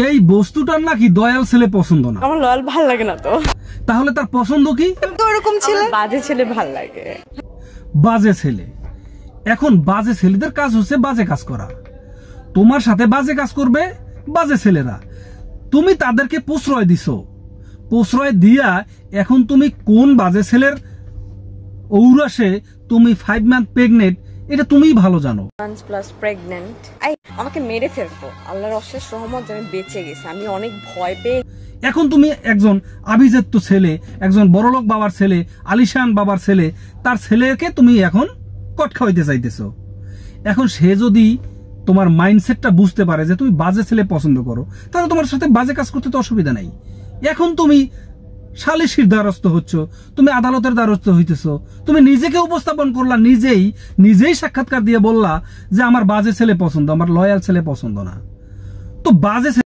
এই বস্তুটার নাকি দয়াল ছেলে পছন্দ না। আমার লয়াল ভাল লাগে না তো। তাহলে তার পছন্দ কি? তো এরকম ছেলে, বাজে ছেলে ভাল লাগে। বাজে ছেলে। এখন বাজে ছেলেদের কাজ হচ্ছে বাজে কাজ করা। তোমার সাথে বাজে কাজ করবে বাজে ছেলেরা। তুমি তাদেরকে প্রশ্রয় দিছো, প্রশ্রয় দিয়া এখন তুমি কোন বাজে ছেলের ঔরাসে তুমি 5 মান্থ প্রেগনেন্ট, এটা তুমিই ভালো জানো। প্লাস প্রেগন্যান্ট, আমাকে মেরে ফেলবো। আল্লাহর অশেষ রহমত, আমি বেঁচে গেছি। আমি অনেক ভয় পেয়ে। এখন তুমি একজন আভিজাত্য ছেলে, একজন বড়লোক বাবার ছেলে, আলিশান বাবার ছেলে, তার ছেলেকে তুমি এখন কট খাওয়াইতে চাইতেছো। এখন সে যদি তোমার মাইন্ডসেটটা বুঝতে পারে যে তুমি বাজে ছেলে পছন্দ করো, তাহলে তোমার সাথে বাজে কাজ করতে তো অসুবিধা নাই। এখন তুমি সালিশির দ্বারস্থ হচ্ছ, তুমি আদালতের দ্বারস্থ হইতেছো, তুমি নিজেকে উপস্থাপন করলা, নিজেই সাক্ষাৎকার দিয়ে বললা যে আমার বাজে ছেলে পছন্দ, আমার লয়াল ছেলে পছন্দ না। তো বাজে